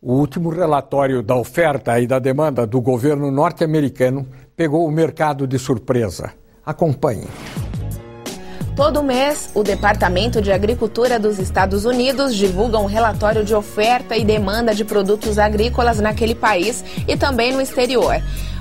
O último relatório da oferta e da demanda do governo norte-americano pegou o mercado de surpresa. Acompanhe. Todo mês, o Departamento de Agricultura dos Estados Unidos divulga um relatório de oferta e demanda de produtos agrícolas naquele país e também no exterior.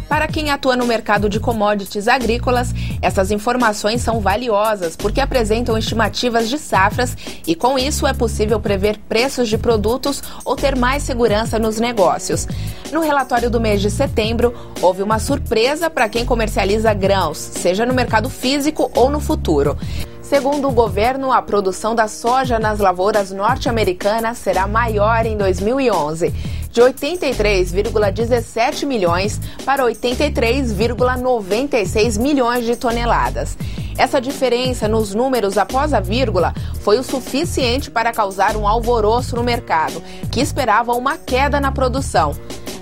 Para quem atua no mercado de commodities agrícolas, essas informações são valiosas porque apresentam estimativas de safras e, com isso, é possível prever preços de produtos ou ter mais segurança nos negócios. No relatório do mês de setembro, houve uma surpresa para quem comercializa grãos, seja no mercado físico ou no futuro. Segundo o governo, a produção da soja nas lavouras norte-americanas será maior em 2011, de 83,17 milhões para 83,96 milhões de toneladas. Essa diferença nos números após a vírgula foi o suficiente para causar um alvoroço no mercado, que esperava uma queda na produção.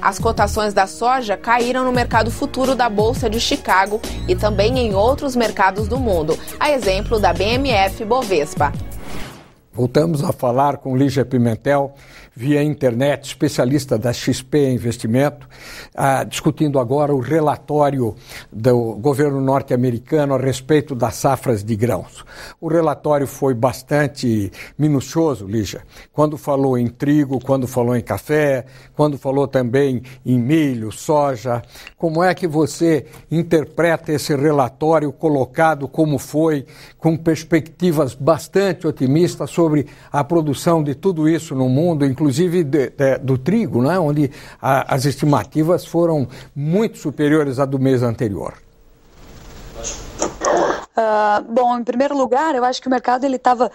As cotações da soja caíram no mercado futuro da Bolsa de Chicago e também em outros mercados do mundo, a exemplo da BMF Bovespa. Voltamos a falar com Lígia Pimentel, via internet, especialista da XP Investimento, discutindo agora o relatório do governo norte-americano a respeito das safras de grãos. O relatório foi bastante minucioso, Lígia, quando falou em trigo, quando falou em café, quando falou também em milho, soja. Como é que você interpreta esse relatório colocado como foi, com perspectivas bastante otimistas sobre a produção de tudo isso no mundo, inclusive do trigo, né? Onde as estimativas foram muito superiores à do mês anterior? Bom, em primeiro lugar, eu acho que o mercado estava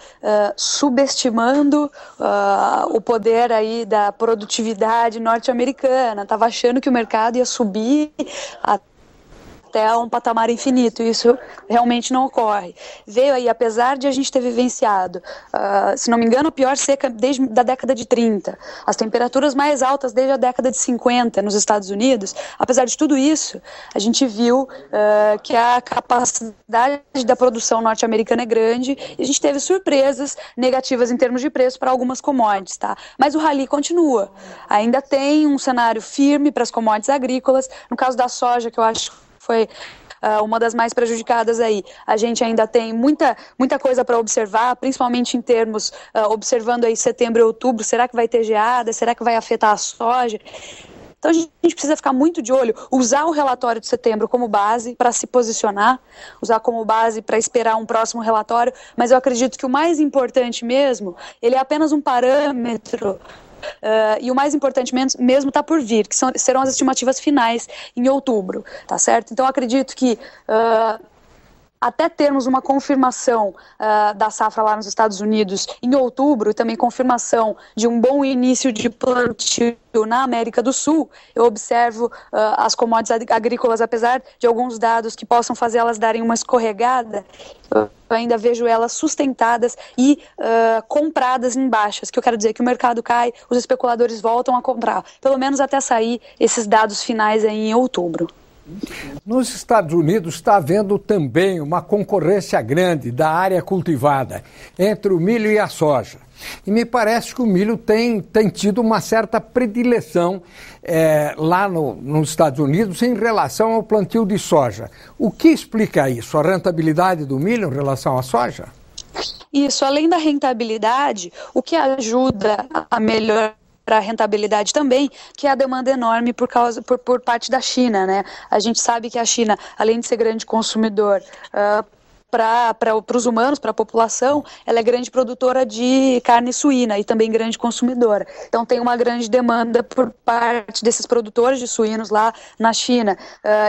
subestimando o poder aí da produtividade norte-americana, estava achando que o mercado ia subir até um patamar infinito, e isso realmente não ocorre. Veio aí, apesar de a gente ter vivenciado, se não me engano, a pior seca desde a década de 30, as temperaturas mais altas desde a década de 50 nos Estados Unidos, apesar de tudo isso, a gente viu que a capacidade da produção norte-americana é grande, e a gente teve surpresas negativas em termos de preço para algumas commodities, tá? Mas o rally continua. Ainda tem um cenário firme para as commodities agrícolas. No caso da soja, que eu acho foi uma das mais prejudicadas aí. A gente ainda tem muita coisa para observar, principalmente em termos, observando aí setembro e outubro, será que vai ter geada, será que vai afetar a soja? Então a gente precisa ficar muito de olho, usar o relatório de setembro como base para se posicionar, usar como base para esperar um próximo relatório, mas eu acredito que o mais importante mesmo, ele é apenas um parâmetro. E o mais importante mesmo está por vir, que serão as estimativas finais em outubro, tá certo? Então acredito que até termos uma confirmação da safra lá nos Estados Unidos em outubro e também confirmação de um bom início de plantio na América do Sul, eu observo as commodities agrícolas, apesar de alguns dados que possam fazer elas darem uma escorregada, eu ainda vejo elas sustentadas e compradas em baixas, que eu quero dizer que o mercado cai, os especuladores voltam a comprar, pelo menos até sair esses dados finais aí em outubro. Nos Estados Unidos está havendo também uma concorrência grande da área cultivada entre o milho e a soja. E me parece que o milho tem tido uma certa predileção lá nos Estados Unidos em relação ao plantio de soja. O que explica isso? A rentabilidade do milho em relação à soja? Isso, além da rentabilidade, o que ajuda a melhorar a rentabilidade também, que é a demanda enorme por parte da China, né? A gente sabe que a China, além de ser grande consumidor para os humanos, para a população, ela é grande produtora de carne suína e também grande consumidora. Então tem uma grande demanda por parte desses produtores de suínos lá na China.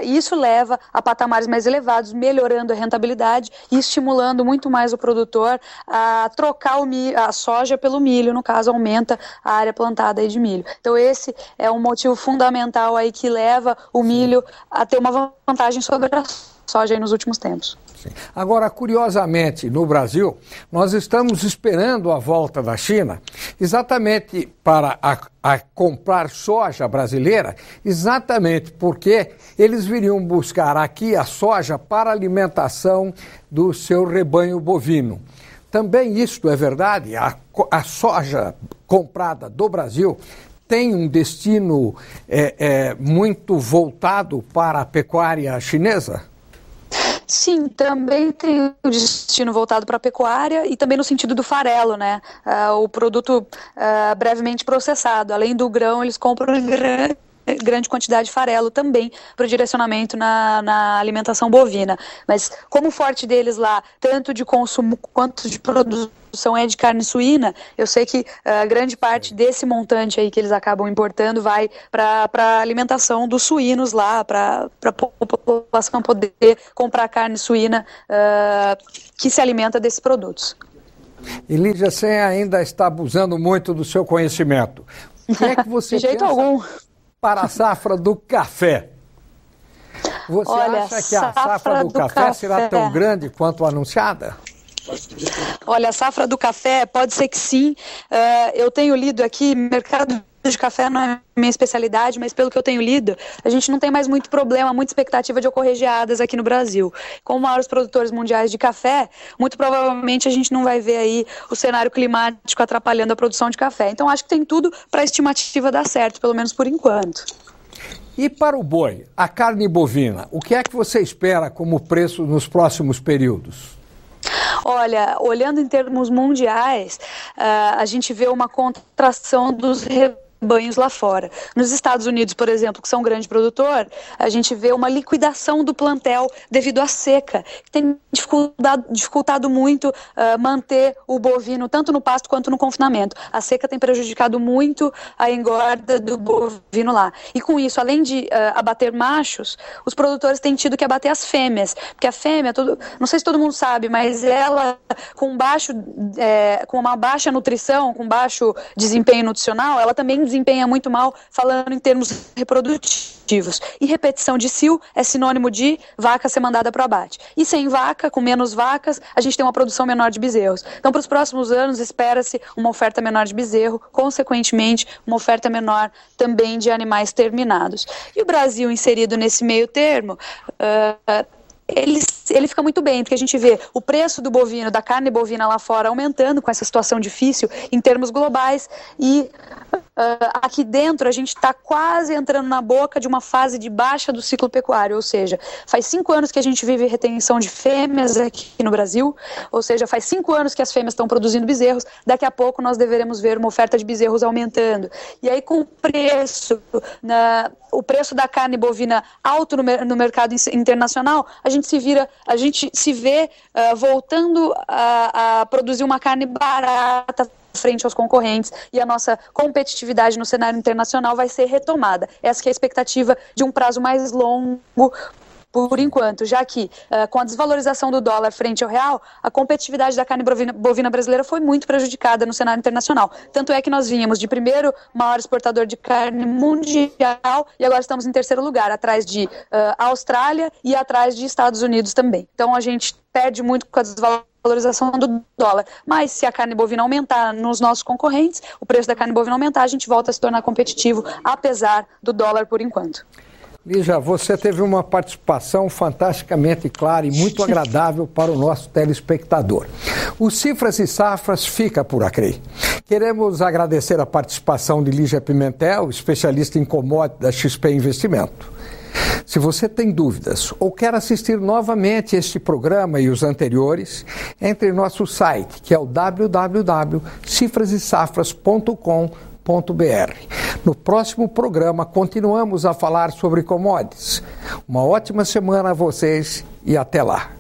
E isso leva a patamares mais elevados, melhorando a rentabilidade e estimulando muito mais o produtor a trocar a soja pelo milho, no caso aumenta a área plantada aí de milho. Então esse é um motivo fundamental aí que leva o milho a ter uma vantagem sobre a soja aí nos últimos tempos. Sim. Agora, curiosamente, no Brasil, nós estamos esperando a volta da China exatamente para comprar soja brasileira, exatamente porque eles viriam buscar aqui a soja para alimentação do seu rebanho bovino. Também isto é verdade, a soja comprada do Brasil tem um destino muito voltado para a pecuária chinesa? Sim, também tem o destino voltado para a pecuária e também no sentido do farelo, né? O produto brevemente processado. Além do grão, eles compram grande quantidade de farelo também para o direcionamento na alimentação bovina. Mas como o forte deles lá, tanto de consumo quanto de produção é de carne suína, eu sei que grande parte desse montante aí que eles acabam importando vai para a alimentação dos suínos lá, para a população poder comprar carne suína que se alimenta desses produtos. E Lígia, você ainda está abusando muito do seu conhecimento. O que é que você de jeito pensa algum para a safra do café? Você acha que a safra do café será tão grande quanto anunciada? Olha, a safra do café pode ser que sim. Eu tenho lido aqui, mercado de café não é minha especialidade, mas pelo que eu tenho lido, a gente não tem mais muito problema, muita expectativa de ocorrer geadas aqui no Brasil. Como maiores produtores mundiais de café, muito provavelmente a gente não vai ver aí o cenário climático atrapalhando a produção de café. Então acho que tem tudo para a estimativa dar certo, pelo menos por enquanto. E para o boi, a carne bovina, o que é que você espera como preço nos próximos períodos? Olha, olhando em termos mundiais, a gente vê uma contração dos rebanhos lá fora. Nos Estados Unidos, por exemplo, que são um grande produtor, a gente vê uma liquidação do plantel devido à seca, que tem dificultado muito manter o bovino tanto no pasto quanto no confinamento. A seca tem prejudicado muito a engorda do bovino lá. E com isso, além de abater machos, os produtores têm tido que abater as fêmeas, porque a fêmea, não sei se todo mundo sabe, mas ela com uma baixa nutrição, com baixo desempenho nutricional, ela também desempenha muito mal, falando em termos reprodutivos. E repetição de cio é sinônimo de vaca ser mandada para o abate. E sem vaca, com menos vacas, a gente tem uma produção menor de bezerros. Então, para os próximos anos, espera-se uma oferta menor de bezerro, consequentemente, uma oferta menor também de animais terminados. E o Brasil, inserido nesse meio termo, ele fica muito bem, porque a gente vê o preço do bovino, da carne bovina lá fora aumentando com essa situação difícil em termos globais e aqui dentro a gente está quase entrando na boca de uma fase de baixa do ciclo pecuário, ou seja, faz 5 anos que a gente vive retenção de fêmeas aqui no Brasil, ou seja, faz 5 anos que as fêmeas estão produzindo bezerros, daqui a pouco nós deveremos ver uma oferta de bezerros aumentando. E aí com o preço da carne bovina alto no mercado internacional, a gente se vê voltando a produzir uma carne barata frente aos concorrentes e a nossa competitividade no cenário internacional vai ser retomada. Essa que é a expectativa de um prazo mais longo por enquanto, já que com a desvalorização do dólar frente ao real, a competitividade da carne bovina brasileira foi muito prejudicada no cenário internacional. Tanto é que nós vínhamos de primeiro maior exportador de carne mundial e agora estamos em terceiro lugar, atrás de Austrália e atrás de Estados Unidos também. Então a gente perde muito com a desvalorização do dólar. Mas se a carne bovina aumentar nos nossos concorrentes, o preço da carne bovina aumentar, a gente volta a se tornar competitivo, apesar do dólar por enquanto. Lígia, você teve uma participação fantasticamente clara e muito agradável para o nosso telespectador. O Cifras e Safras fica por aqui. Queremos agradecer a participação de Lígia Pimentel, especialista em commodities da XP Investimento. Se você tem dúvidas ou quer assistir novamente este programa e os anteriores, entre em nosso site, que é o www.cifrasesafras.com.br. No próximo programa, continuamos a falar sobre commodities. Uma ótima semana a vocês e até lá.